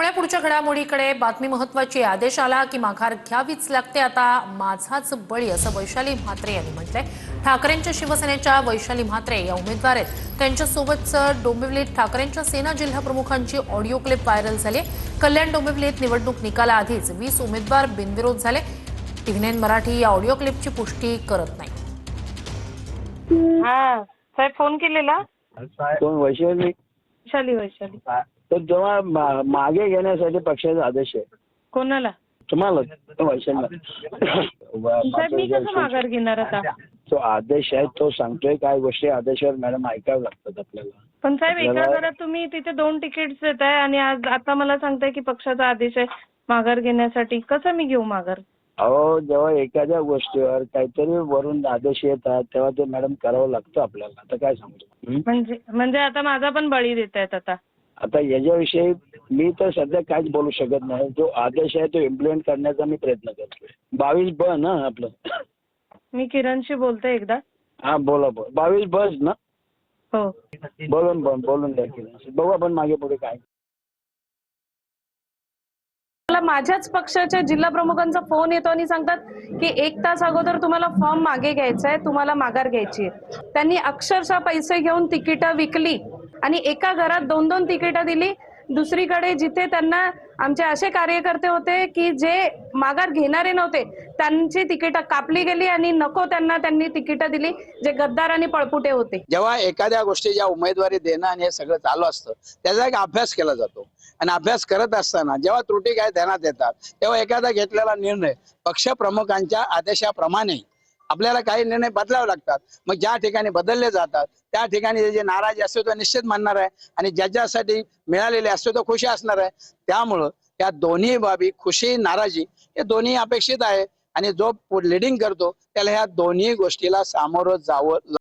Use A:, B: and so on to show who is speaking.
A: त्यामुळे पुढच्या घडामोडीकडे बातमी महत्त्वाची. आदेश आला की माघार घ्यावीच लागते. आता माझाच बळी असं वैशाली म्हात्रे यांनी म्हटलंय. ठाकरेंच्या शिवसेनेच्या वैशाली म्हात्रे या उमेदवार आहेत. त्यांच्यासोबतच डोंबिवलीत ठाकरेंच्या सेना जिल्हा प्रमुखांची ऑडिओ क्लिप व्हायरल झाली. कल्याण डोंबिवलीत निवडणूक निकालाआधीच 20 उमेदवार बिनविरोध झाले. टीव्ही9 मराठी या ऑडिओ क्लिपची पुष्टी करत नाही.
B: हा साहेब फोन केलेला.
C: कोण? वैशाली?
B: वैशाली
C: तर जेव्हा मागे घेण्यासाठी पक्षाचा आदेश आहे
B: कोणाला?
C: तुम्हाला वैशालीला.
B: साहेब मी कसं माघार घेणार आता?
C: तो आदेश आहे, तो सांगतोय काय गोष्टी आदेशावर मॅडम ऐकावं लागतात आपल्याला.
B: पण साहेब एका घरात तुम्ही तिथे 2 तिकीट्स देताय आणि आज आता मला सांगताय की पक्षाचा आदेश आहे माघार घेण्यासाठी. कसं मी घेऊ माघार?
C: अहो, जेव्हा एखाद्या गोष्टीवर काहीतरी वरून आदेश येतात तेव्हा ते मॅडम करावं लागतं आपल्याला. आता काय सांगतो?
B: म्हणजे आता माझा पण बळी देतायत आता.
C: आता याच्याविषयी मी तर सध्या काहीच बोलू शकत नाही. जो आदेश आहे तो इम्प्लिमेंट करण्याचा मी प्रयत्न करतोय. 22 ना आपलं.
B: मी किरणशी बोलते एकदा.
C: हा बोला. 22 ना.
B: हो
C: बोलून द्या किरण. बघू आपण मागे पुढे काय.
D: मला माझ्याच पक्षाच्या जिल्हा प्रमुखांचा फोन येतो आणि सांगतात की 1 तास अगोदर तुम्हाला फॉर्म मागे घ्यायचा आहे, तुम्हाला माघार घ्यायची आहे. त्यांनी अक्षरशः पैसे घेऊन तिकीटं विकली आणि एका घरात 2-2 तिकीटं दिली. दुसरीकडे जिथे त्यांना आमचे असे कार्यकर्ते होते की जे माघार घेणारे नव्हते त्यांची तिकीटं कापली गेली आणि नको त्यांना त्यांनी तिकीटं दिली जे गद्दार आणि पळपुटे होते.
E: जेव्हा एखाद्या गोष्टीच्या उमेदवारी देणं आणि हे सगळं चालू असतं त्याचा एक अभ्यास केला जातो आणि अभ्यास करत असताना जेव्हा त्रुटी काय ध्यानात येतात तेव्हा एखादा घेतलेला निर्णय पक्ष प्रमुखांच्या आदेशाप्रमाणे आपल्याला काही निर्णय बदलावे लागतात. मग ज्या ठिकाणी बदलले जातात त्या ठिकाणी जे नाराजी असतो तो निश्चित मानणार आहे आणि ज्याच्यासाठी मिळालेले असतो तो खुशी असणार आहे. त्यामुळं या दोन्ही बाबी, खुशी नाराजी, हे दोन्ही अपेक्षित आहे आणि जो लीडिंग करतो त्याला ह्या दोन्ही गोष्टीला सामोरं जावं